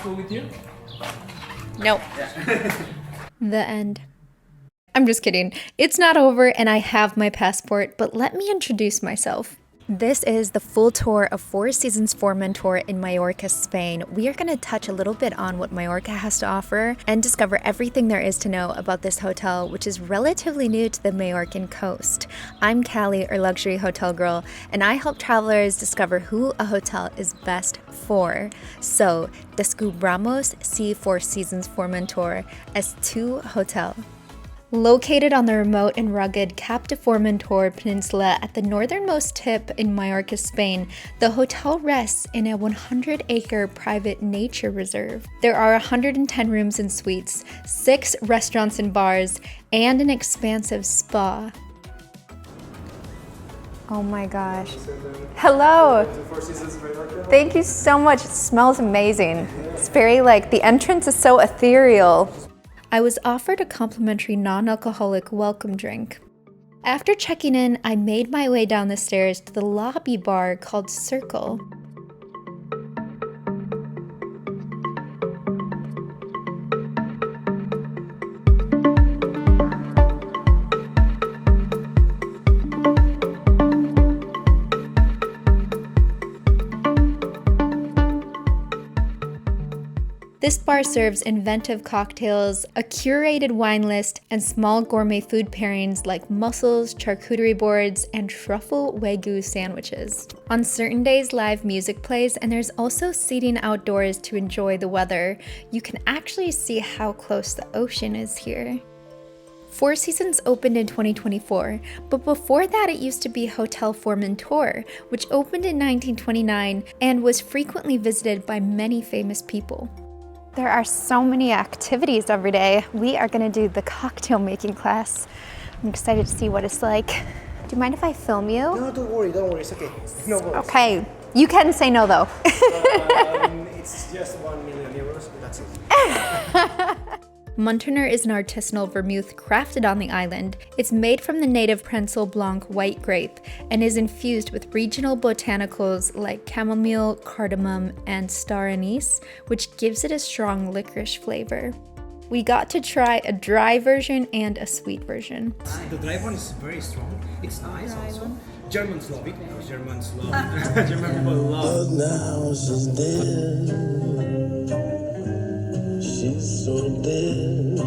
passport with you? Nope. Yeah. The end. I'm just kidding. It's not over and I have my passport, but let me introduce myself. This is the full tour of Four Seasons Formentor in Mallorca, Spain. We are going to touch a little bit on what Mallorca has to offer and discover everything there is to know about this hotel, which is relatively new to the Mallorcan coast. I'm Calley, or Luxury Hotel Girl, and I help travelers discover who a hotel is best for. So, descubramos si Four Seasons Formentor es tu hotel. Located on the remote and rugged Cap de Formentor Peninsula at the northernmost tip in Mallorca, Spain, the hotel rests in a 100-acre private nature reserve. There are 110 rooms and suites, 6 restaurants and bars, and an expansive spa. Oh my gosh. Hello. Thank you so much. It smells amazing. It's very the entrance is so ethereal. I was offered a complimentary non-alcoholic welcome drink. After checking in, I made my way down the stairs to the lobby bar called Cercle. This bar serves inventive cocktails, a curated wine list, and small gourmet food pairings like mussels, charcuterie boards, and truffle wagyu sandwiches. On certain days, live music plays, and there's also seating outdoors to enjoy the weather. You can actually see how close the ocean is here. Four Seasons opened in 2024, but before that it used to be Hotel Formentor, which opened in 1929 and was frequently visited by many famous people. There are so many activities every day. We are gonna do the cocktail making class. I'm excited to see what it's like. Do you mind if I film you? No, don't worry, it's okay. No worries. Okay, you can say no though. It's just 1 million euros, but that's it. Munterner is an artisanal vermouth crafted on the island. It's made from the native Prensel Blanc white grape and is infused with regional botanicals like chamomile, cardamom, and star anise, which gives it a strong licorice flavor. We got to try a dry version and a sweet version. The dry one is very strong. It's nice also. Germans love it. Germans love German people love. But now she's dead. She's so dead,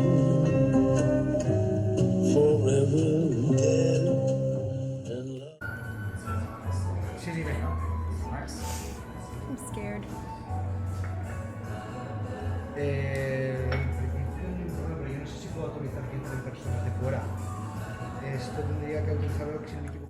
forever dead. I'm scared. Yo no sé si puedo autorizar que entren personas de fuera. Esto tendría que autorizarlo si no me equivoco.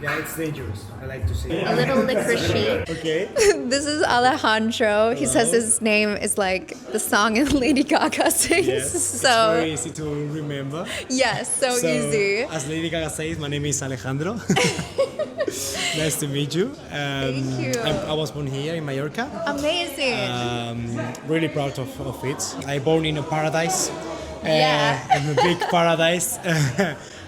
Yeah, it's dangerous, I like to say. A little licorice. Okay. This is Alejandro. He says his name is like the song Lady Gaga sings. Yes, so it's very easy to remember. yes, so easy. As Lady Gaga says, my name is Alejandro. Nice to meet you. Thank you. I was born here in Mallorca. Amazing. Really proud of it. I born in a paradise. Yeah. In a big paradise.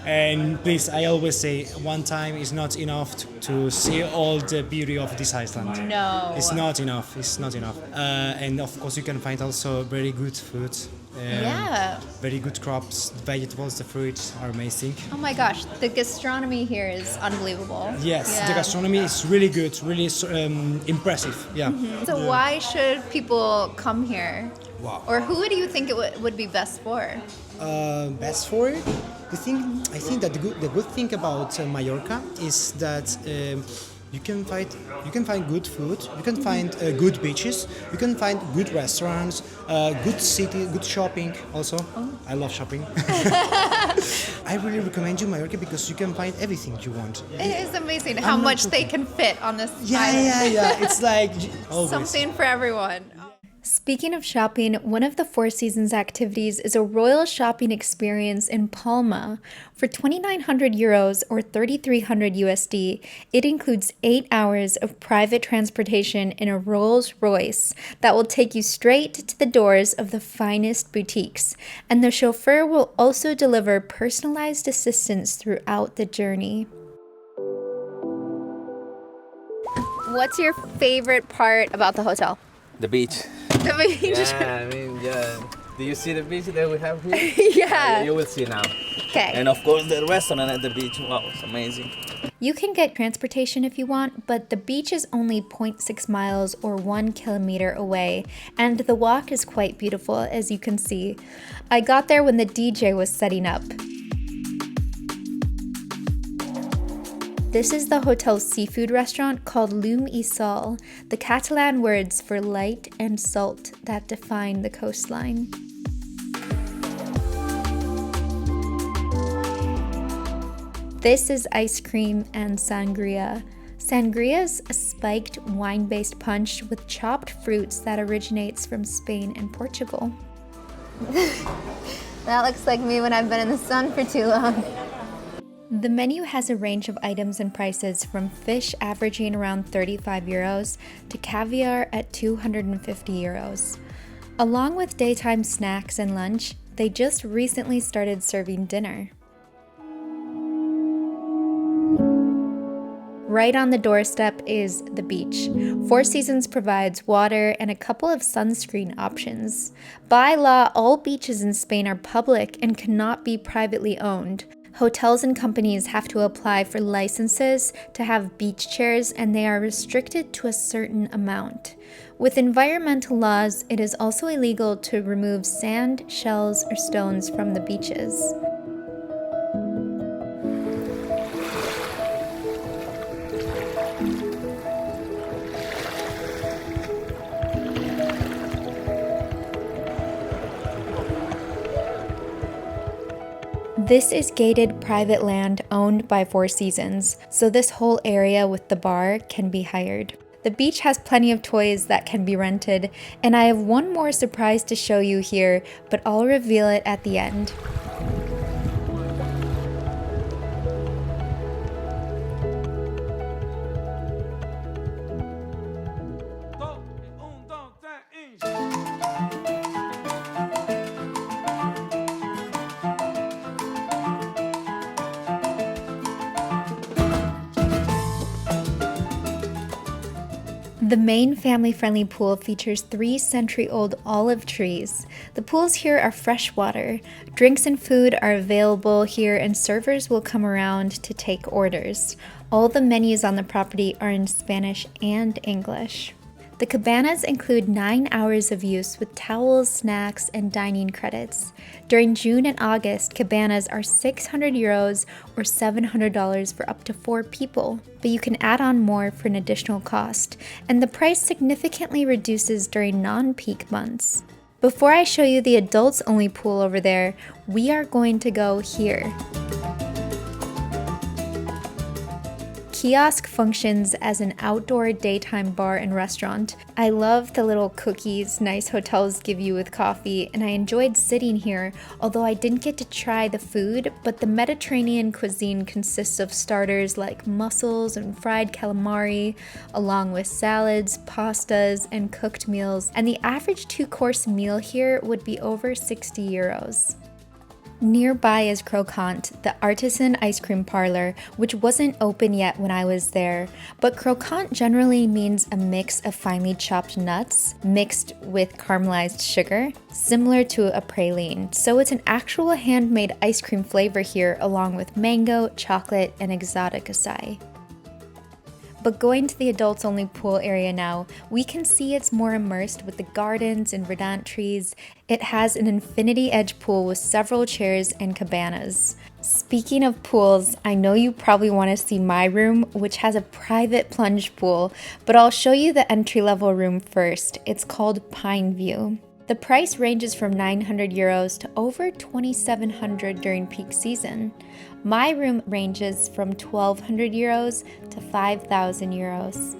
And please, I always say, one time is not enough to see all the beauty of this island. No. It's not enough. And of course, you can find also very good food. Yeah. Very good crops, vegetables, the fruits are amazing. Oh my gosh, the gastronomy here is unbelievable. Yes, Yeah. the gastronomy is really good, really impressive. Yeah. Mm-hmm. So why should people come here? Wow. Or who do you think it would be best for? Best for it. I think that the good thing about Mallorca is that you can find good food, you can find good beaches, you can find good restaurants, good city, good shopping also. Oh. I love shopping. I really recommend you Mallorca because you can find everything you want. It is amazing how much they can fit on this island. Yeah. It's like always. Something for everyone. Speaking of shopping, one of the Four Seasons activities is a royal shopping experience in Palma. For 2,900 euros or 3,300 USD, it includes 8 hours of private transportation in a Rolls Royce that will take you straight to the doors of the finest boutiques, and the chauffeur will also deliver personalized assistance throughout the journey. What's your favorite part about the hotel? The beach. The beach. Yeah, I mean, yeah. Do you see the beach that we have here? Yeah. You will see now. Okay. And of course the restaurant at the beach. Wow, it's amazing. You can get transportation if you want, but the beach is only 0.6 miles or 1 kilometer away, and the walk is quite beautiful, as you can see. I got there when the DJ was setting up. This is the hotel's seafood restaurant called Llum I Sal, the Catalan words for light and salt that define the coastline. This is ice cream and sangria. Sangria's a spiked wine-based punch with chopped fruits that originates from Spain and Portugal. That looks like me when I've been in the sun for too long. The menu has a range of items and prices from fish averaging around 35 euros to caviar at 250 euros. Along with daytime snacks and lunch, they just recently started serving dinner. Right on the doorstep is the beach. Four Seasons provides water and a couple of sunscreen options. By law, all beaches in Spain are public and cannot be privately owned. Hotels and companies have to apply for licenses to have beach chairs, and they are restricted to a certain amount. With environmental laws, it is also illegal to remove sand, shells, or stones from the beaches. This is gated private land owned by Four Seasons, so this whole area with the bar can be hired. The beach has plenty of toys that can be rented, and I have one more surprise to show you here, but I'll reveal it at the end. The main family-friendly pool features 3-century-old olive trees. The pools here are freshwater. Drinks and food are available here, and servers will come around to take orders. All the menus on the property are in Spanish and English. The cabanas include 9 hours of use with towels, snacks, and dining credits. During June and August, cabanas are 600 euros or $700 for up to 4 people, but you can add on more for an additional cost, and the price significantly reduces during non-peak months. Before I show you the adults-only pool over there, we are going to go here. Quiosc functions as an outdoor daytime bar and restaurant. I love the little cookies nice hotels give you with coffee, and I enjoyed sitting here, although I didn't get to try the food, but the Mediterranean cuisine consists of starters like mussels and fried calamari, along with salads, pastas, and cooked meals, and the average 2-course meal here would be over 60 euros. Nearby is Croquant, the artisan ice cream parlor, which wasn't open yet when I was there, but croquant generally means a mix of finely chopped nuts mixed with caramelized sugar, similar to a praline. So it's an actual handmade ice cream flavor here, along with mango, chocolate, and exotic acai. But going to the adults-only pool area now, we can see it's more immersed with the gardens and verdant trees. It has an infinity edge pool with several chairs and cabanas. Speaking of pools, I know you probably want to see my room, which has a private plunge pool, but I'll show you the entry-level room first. It's called Pine View. The price ranges from 900 euros to over 2,700 during peak season. My room ranges from 1,200 euros to 5,000 euros.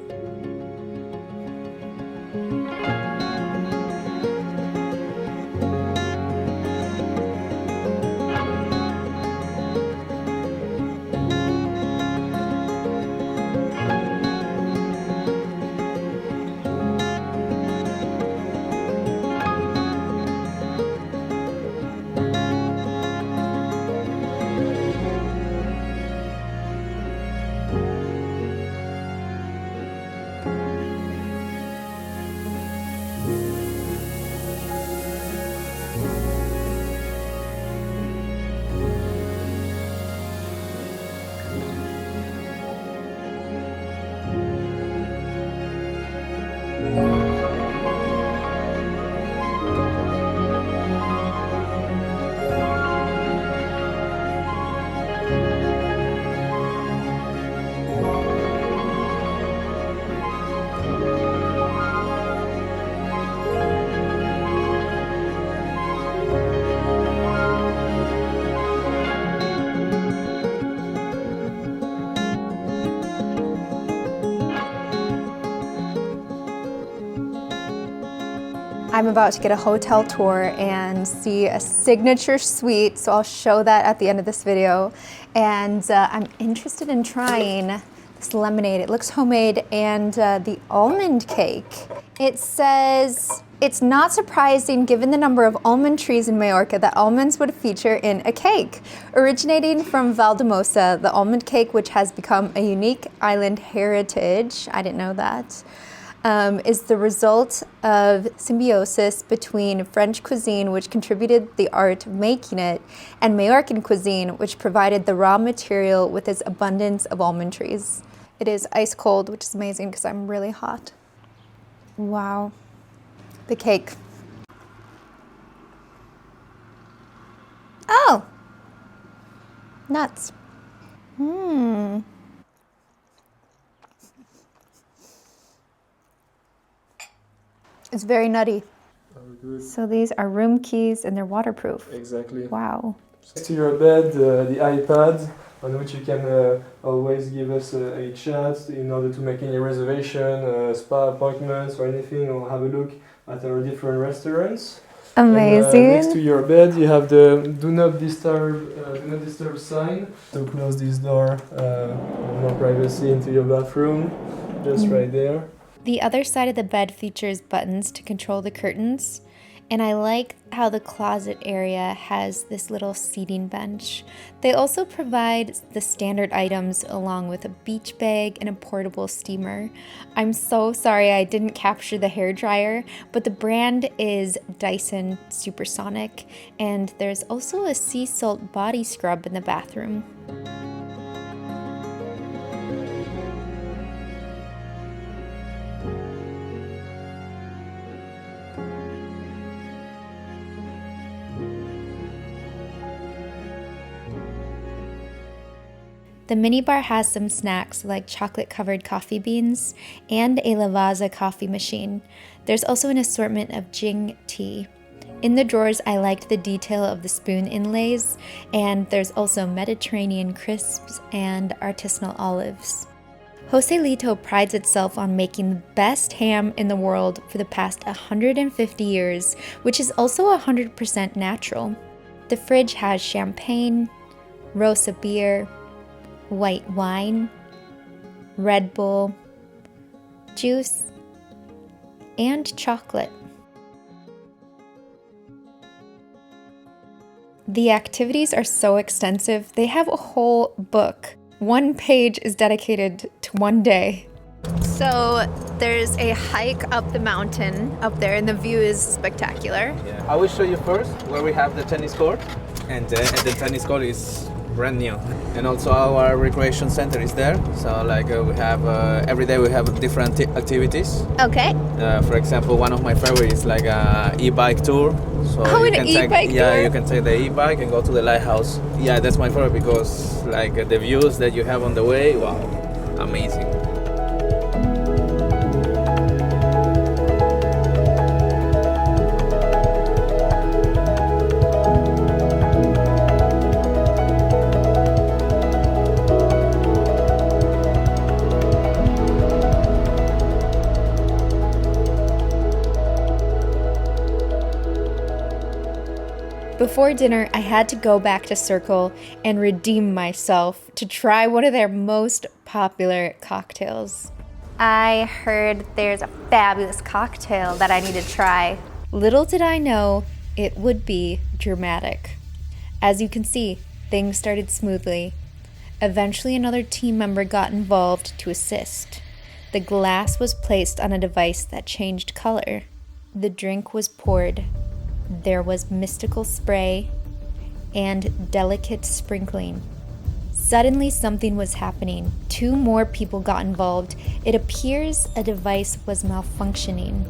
I'm about to get a hotel tour and see a signature suite, so I'll show that at the end of this video. And I'm interested in trying this lemonade. It looks homemade, and the almond cake. It says, it's not surprising given the number of almond trees in Mallorca that almonds would feature in a cake. Originating from Valdemosa, the almond cake, which has become a unique island heritage, I didn't know that, is the result of symbiosis between French cuisine, which contributed the art of making it, and Mallorcan cuisine, which provided the raw material with its abundance of almond trees. It is ice cold, which is amazing because I'm really hot. Wow. The cake. Oh! Nuts. It's very nutty. Very good. So these are room keys and they're waterproof. Exactly. Wow. Next to your bed, the iPad, on which you can always give us a chat in order to make any reservation, spa appointments or anything, or have a look at our different restaurants. Amazing. And, next to your bed, you have the do not disturb sign. So close this door, more privacy into your bathroom, just right there. The other side of the bed features buttons to control the curtains, and I like how the closet area has this little seating bench. They also provide the standard items along with a beach bag and a portable steamer. I'm so sorry I didn't capture the hairdryer, but the brand is Dyson Supersonic, and there's also a sea salt body scrub in the bathroom. The minibar has some snacks like chocolate-covered coffee beans and a Lavazza coffee machine. There's also an assortment of Jing tea. In the drawers, I liked the detail of the spoon inlays, and there's also Mediterranean crisps and artisanal olives. Joselito prides itself on making the best ham in the world for the past 150 years, which is also 100% natural. The fridge has champagne, Rosa beer, white wine, Red Bull, juice, and chocolate. The activities are so extensive, they have a whole book. One page is dedicated to one day. So there's a hike up the mountain up there, and the view is spectacular. Yeah. I will show you first where we have the tennis court, and the tennis court is brand new, and also our recreation center is there. So like we have every day we have different activities. Okay. For example, one of my favorite is like a e-bike tour. So an e-bike tour? Yeah, you can take the e-bike and go to the lighthouse. Yeah, that's my favorite because like the views that you have on the way, wow, amazing. Before dinner, I had to go back to Cercle and redeem myself to try one of their most popular cocktails. I heard there's a fabulous cocktail that I need to try. Little did I know it would be dramatic. As you can see, things started smoothly. Eventually, another team member got involved to assist. The glass was placed on a device that changed color. The drink was poured. There was mystical spray and delicate sprinkling. Suddenly something was happening. 2 more people got involved. It appears a device was malfunctioning.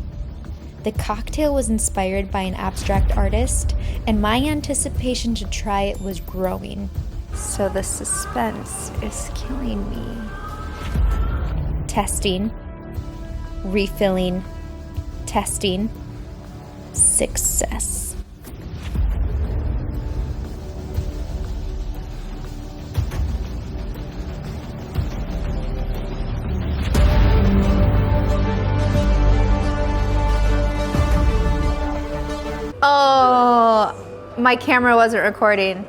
The cocktail was inspired by an abstract artist, and my anticipation to try it was growing. So the suspense is killing me. Testing. Refilling. Testing. Success. my camera wasn't recording.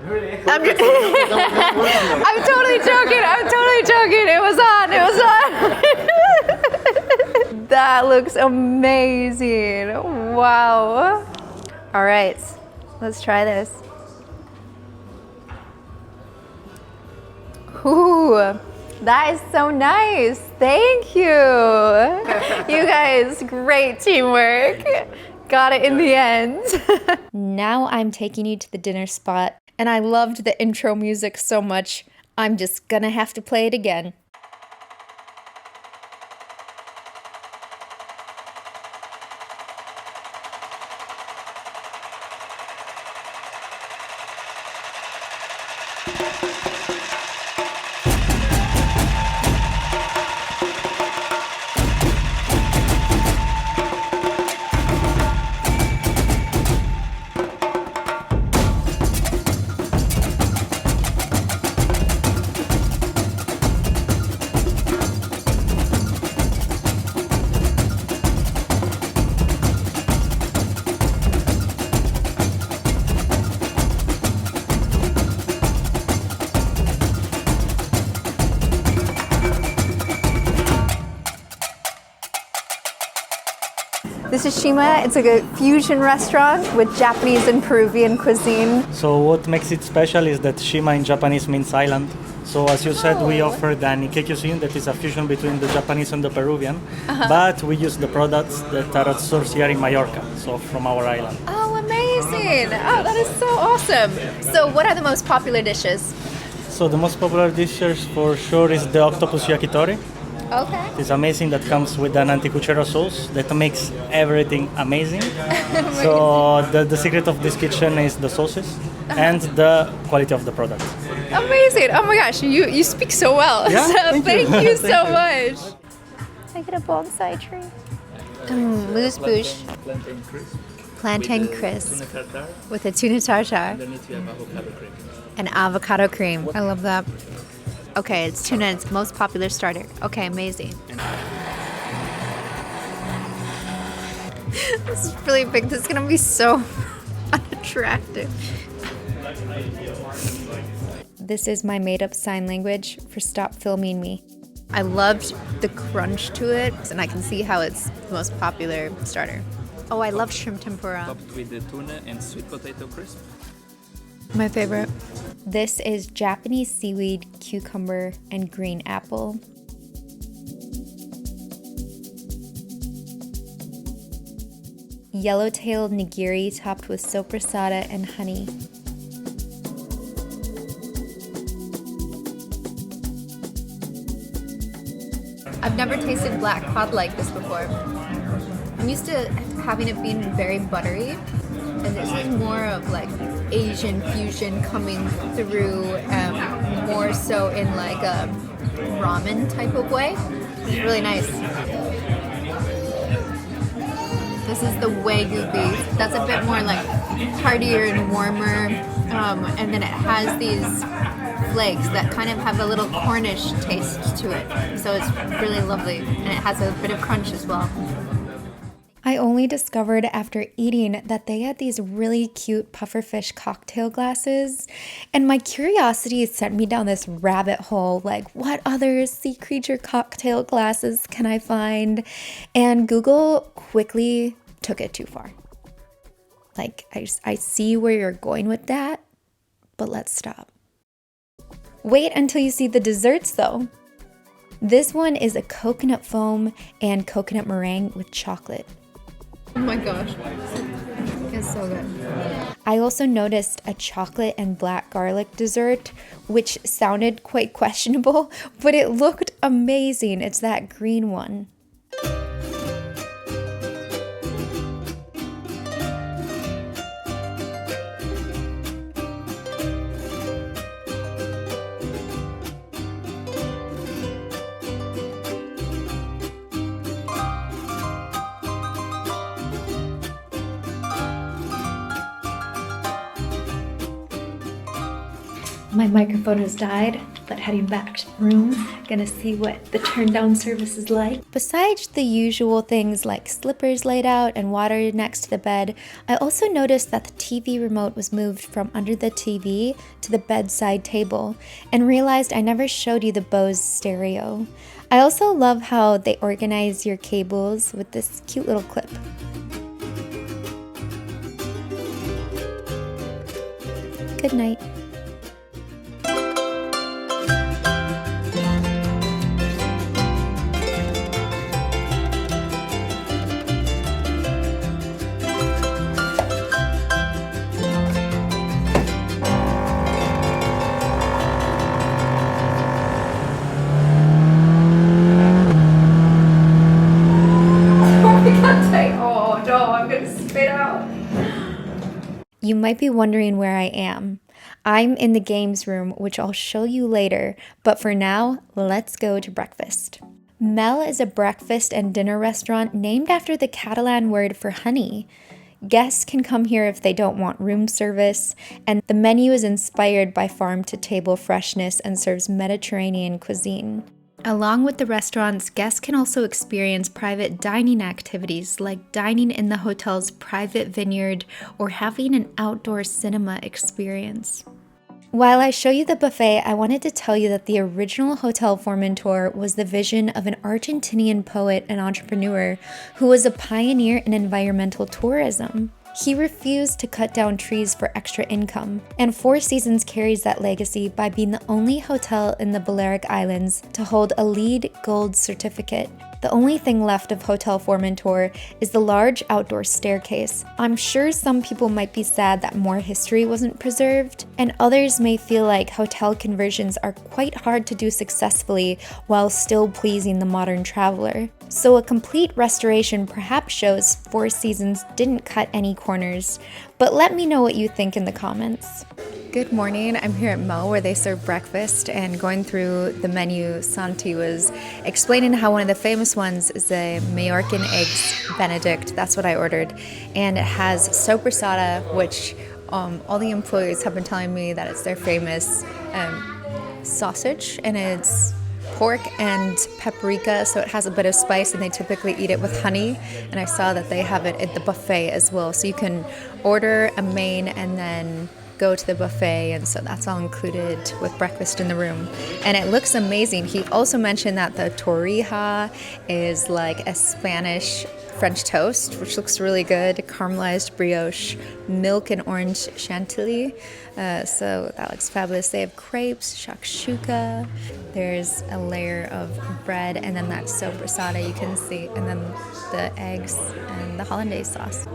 Really? I'm just I'm totally joking. It was on. That looks amazing. Wow. All right, let's try this. Ooh, that is so nice. Thank you. You guys, great teamwork. Got it in the end. Now I'm taking you to the dinner spot, and I loved the intro music so much, I'm just gonna have to play it again. This is Shima. It's a fusion restaurant with Japanese and Peruvian cuisine. So what makes it special is that Shima in Japanese means island. So as you said, we offer the Nikkei cuisine that is a fusion between the Japanese and the Peruvian. But we use the products that are sourced here in Mallorca, so from our island. Oh, amazing. Oh, that is so awesome. So what are the most popular dishes? So the most popular dishes for sure is the octopus yakitori. Okay. It's amazing, that comes with an anticuchero sauce that makes everything amazing. So the secret of this kitchen is the sauces and the quality of the product. Amazing. Oh my gosh, you speak so well. Yeah, So thank you so Thank you. much. I get a bonsai tree. Moose bouche. Plantain crisp. Plantain crisp Tuna tartare. with a tuna tartare Underneath you have avocado cream. and avocado cream. I love that. Okay, it's tuna. It's most popular starter. Okay, amazing. This is really big. This is gonna be so unattractive. This is my made-up sign language for stop filming me. I loved the crunch to it, and I can see how it's the most popular starter. Oh, I love shrimp tempura. Topped with the tuna and sweet potato crisp. My favorite. This is Japanese seaweed, cucumber, and green apple. Yellow-tailed nigiri topped with soprasada and honey. I've never tasted black cod like this before. I'm used to having it being very buttery, and this is more of like Asian fusion coming through, more so in like a ramen type of way. It's really nice. This is the Wagyu beef. That's a bit more like heartier and warmer, and then it has these flakes that kind of have a little Cornish taste to it. So it's really lovely, and it has a bit of crunch as well. I only discovered after eating that they had these really cute pufferfish cocktail glasses, and my curiosity sent me down this rabbit hole, like what other sea creature cocktail glasses can I find? And Google quickly took it too far. Like, I see where you're going with that, but let's stop. Wait until you see the desserts though. This one is a coconut foam and coconut meringue with chocolate. Oh my gosh, it's so good. I also noticed a chocolate and black garlic dessert, which sounded quite questionable, but it looked amazing. It's that green one. My microphone has died. but heading back to the room. Gonna see what the Turndown service is like. Besides the usual things like slippers laid out and water next to the bed, I also noticed that the TV remote was moved from under the TV to the bedside table, and realized I never showed you the Bose stereo. I also love how they organize your cables with this cute little clip. Good night. Oh no, I'm gonna spit out. You might be wondering where I am. I'm in the games room, which I'll show you later, but for now, let's go to breakfast. Mel is a breakfast and dinner restaurant named after the Catalan word for honey. Guests can come here if they don't want room service, and the menu is inspired by farm-to-table freshness and serves Mediterranean cuisine. Along with the restaurants, guests can also experience private dining activities like dining in the hotel's private vineyard or having an outdoor cinema experience. While I show you the buffet, I wanted to tell you that the original Hotel Formentor was the vision of an Argentinian poet and entrepreneur who was a pioneer in environmental tourism. He refused to cut down trees for extra income, and Four Seasons carries that legacy by being the only hotel in the Balearic Islands to hold a LEED Gold certificate. The only thing left of Hotel Formentor is the large outdoor staircase. I'm sure some people might be sad that more history wasn't preserved, and others may feel like hotel conversions are quite hard to do successfully while still pleasing the modern traveler. So a complete restoration perhaps shows Four Seasons didn't cut any corners, but let me know what you think in the comments. Good morning, I'm here at Mo where they serve breakfast, and going through the menu, Santi was explaining how one of the famous ones is a Mallorcan eggs Benedict. That's what I ordered, and it has sopressata, which all the employees have been telling me that it's their famous sausage, and it's pork and paprika, so it has a bit of spice, and they typically eat it with honey. And I saw that they have it at the buffet as well, so you can order a main and then go to the buffet, and so that's all included with breakfast in the room, and it looks amazing. He also mentioned that the torrija is like a Spanish French toast, which looks really good, caramelized brioche, milk and orange chantilly, so that looks fabulous. They have crepes, shakshuka, there's a layer of bread, and then that sopressata you can see, and then the eggs and the hollandaise sauce.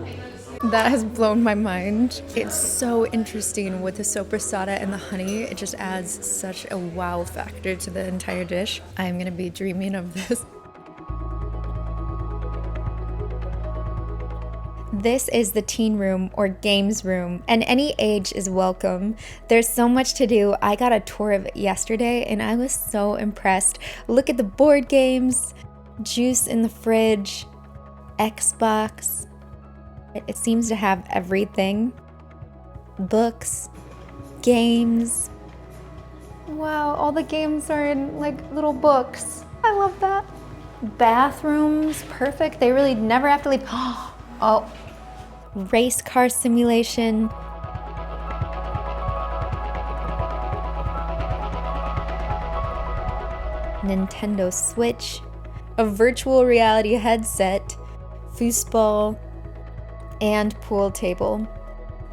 That has blown my mind. It's so interesting with the sopressata and the honey. It just adds such a wow factor to the entire dish. I'm gonna be dreaming of this. This is the teen room or games room, and any age is welcome. There's so much to do. I got a tour of it yesterday and I was so impressed. Look at the board games, juice in the fridge, Xbox. It seems to have everything. Books, games. Wow, all the games are in like little books. I love that. Bathrooms, perfect. They really never have to leave. Oh, race car simulation. Nintendo Switch, a virtual reality headset, foosball, and pool table.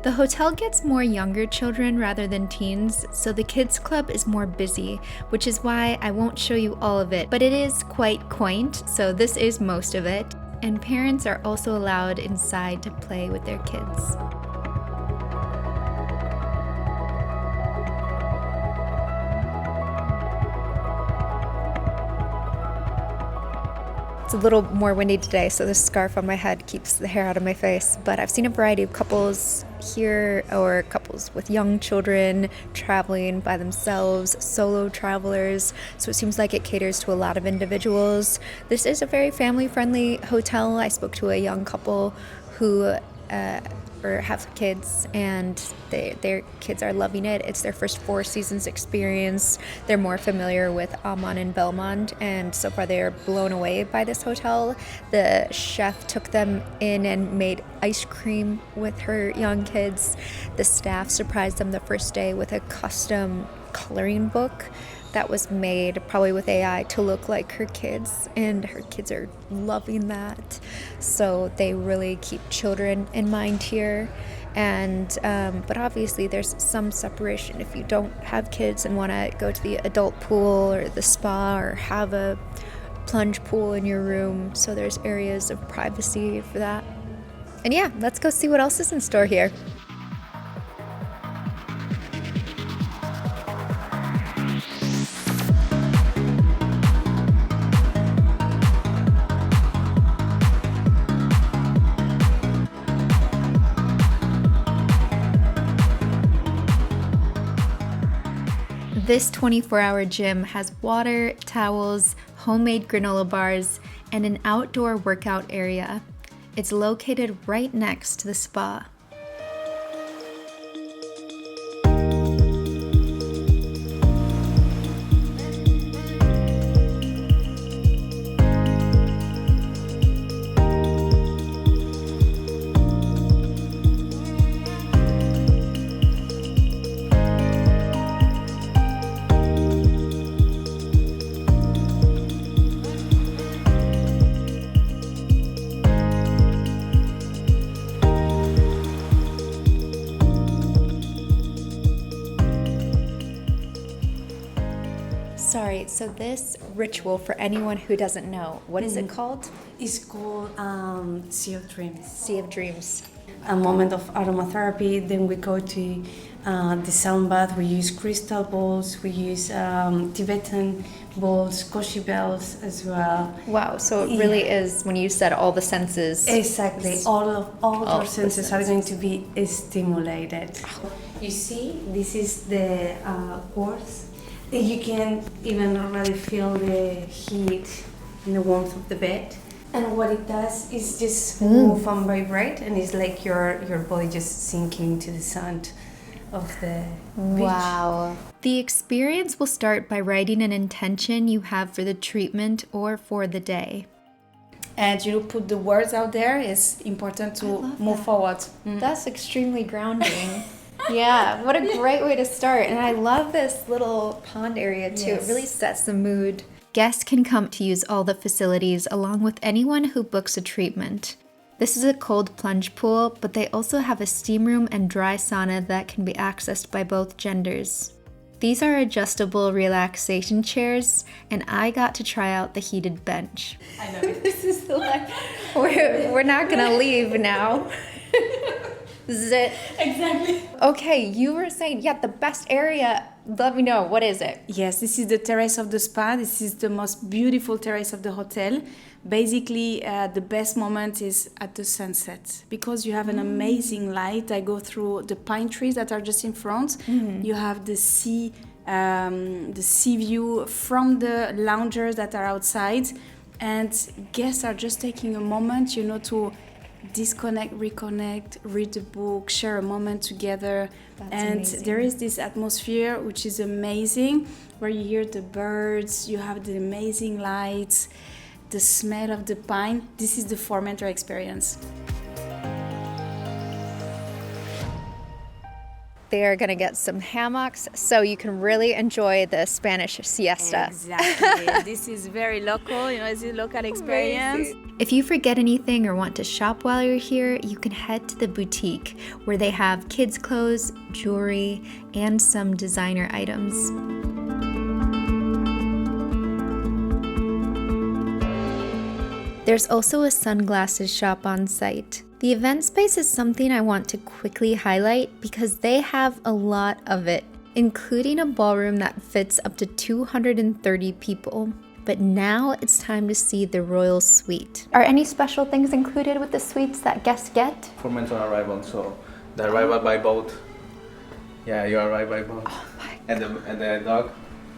The hotel gets more younger children rather than teens, so the kids club is more busy, which is why I won't show you all of it, but it is quite quaint, so this is most of it. And parents are also allowed inside to play with their kids. It's a little more windy today, so this scarf on my head keeps the hair out of my face. But I've seen a variety of couples here, or couples with young children traveling by themselves, solo travelers. So it seems like it caters to a lot of individuals. This is a very family-friendly hotel. I spoke to a young couple who or have kids, and their kids are loving it. It's their first 4 seasons experience. They're more familiar with Amman and Belmont, and so far they're blown away by this hotel. The chef took them in and made ice cream with her young kids. The staff surprised them the first day with a custom coloring book that was made probably with AI to look like her kids, and her kids are loving that. So they really keep children in mind here. And but obviously there's some separation if you don't have kids and want to go to the adult pool or the spa or have a plunge pool in your room. So there's areas of privacy for that. And yeah, let's go see what else is in store here. This 24-hour gym has water, towels, homemade granola bars, and an outdoor workout area. It's located right next to the spa. Sorry, so this ritual, for anyone who doesn't know, what is it called? It's called Sea of Dreams. Sea of Dreams. A moment of aromatherapy. Then we go to the sound bath. We use crystal bowls. We use Tibetan bowls, koshi bells as well. Wow, so it really is, when you said all the senses. Exactly. All the our senses are going to be stimulated. You see, this is the quartz. You can even already feel the heat and the warmth of the bed. And what it does is just move and vibrate, and it's like your body just sinking into the sand of the beach. Wow. The experience will start by writing an intention you have for the treatment or for the day. And you put the words out there. It's important to move forward. That's extremely grounding. Yeah, what a great way to start. And I love this little pond area too. Yes. It really sets the mood. Guests can come to use all the facilities along with anyone who books a treatment. This is a cold plunge pool, but they also have a steam room and dry sauna that can be accessed by both genders. These are adjustable relaxation chairs, and I got to try out the heated bench. I know it. This is like, we're not gonna leave now. This is it. Exactly. Okay, you were saying, yeah, the best area. Let me know, what is it? Yes, this is the terrace of the spa. This is the most beautiful terrace of the hotel. Basically, the best moment is at the sunset because you have an amazing light that go through the pine trees that are just in front. You have the sea view from the loungers that are outside, and guests are just taking a moment, to disconnect, reconnect, read a book, share a moment together. And amazing. There is this atmosphere which is amazing, where you hear the birds, you have the amazing lights, the smell of the pine. This is the Formentor experience. They are gonna get some hammocks so you can really enjoy the Spanish siesta. Exactly. This is very local, it's a local experience. Amazing. If you forget anything or want to shop while you're here, you can head to the boutique where they have kids' clothes, jewelry, and some designer items. There's also a sunglasses shop on site. The event space is something I want to quickly highlight because they have a lot of it, including a ballroom that fits up to 230 people. But now it's time to see the royal suite. Are any special things included with the suites that guests get? Formentor arrival, so the arrival by boat. Yeah, you arrive by boat. Oh my and the dog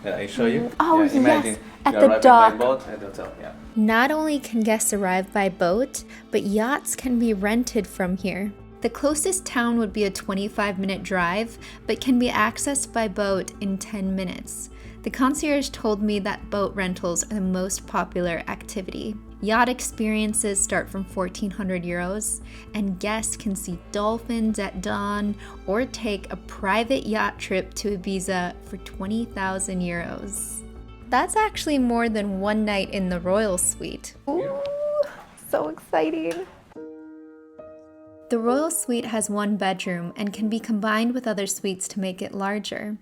that I show you. Oh, yeah, imagine At You the arrive dock. by boat at the hotel, yeah. Not only can guests arrive by boat, but yachts can be rented from here. The closest town would be a 25-minute drive, but can be accessed by boat in 10 minutes. The concierge told me that boat rentals are the most popular activity. Yacht experiences start from 1,400 euros, and guests can see dolphins at dawn or take a private yacht trip to Ibiza for 20,000 euros. That's actually more than one night in the Royal Suite. Ooh, so exciting. The Royal Suite has one bedroom and can be combined with other suites to make it larger.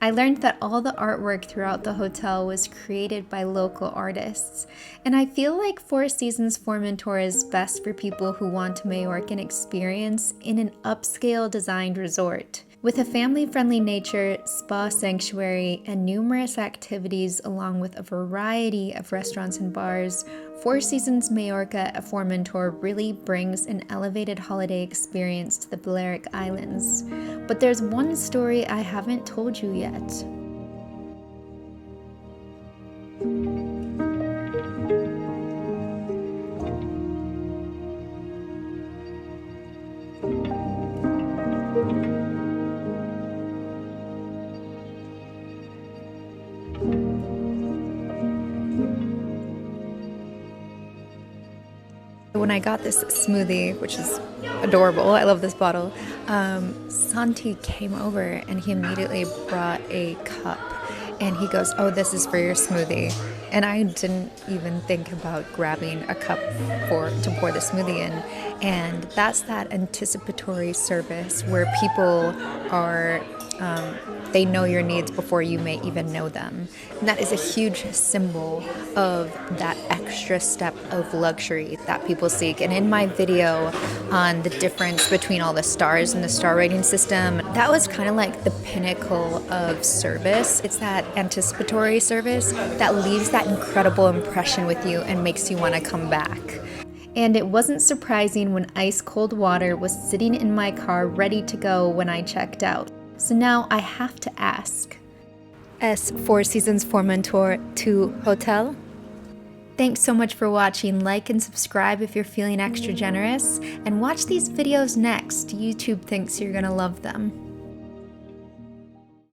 I learned that all the artwork throughout the hotel was created by local artists, and I feel like Four Seasons Formentor is best for people who want a Mallorcan experience in an upscale designed resort. With a family-friendly nature, spa sanctuary, and numerous activities along with a variety of restaurants and bars, Four Seasons Mallorca at Formentor really brings an elevated holiday experience to the Balearic Islands. But there's one story I haven't told you yet. When I got this smoothie, which is adorable, I love this bottle, Santi came over and he immediately brought a cup and he goes, "Oh, this is for your smoothie." And I didn't even think about grabbing a cup to pour the smoothie in. And that's that anticipatory service where people are, they know your needs before you may even know them. And that is a huge symbol of that extra step of luxury that people seek. And in my video on the difference between all the stars and the star rating system, that was kind of like the pinnacle of service. It's that anticipatory service that leaves that incredible impression with you and makes you want to come back. And it wasn't surprising when ice cold water was sitting in my car ready to go when I checked out. So now I have to ask, es Four Seasons Formentor tu hotel? Thanks so much for watching. Like and subscribe if you're feeling extra generous, and watch these videos next. YouTube thinks you're gonna love them.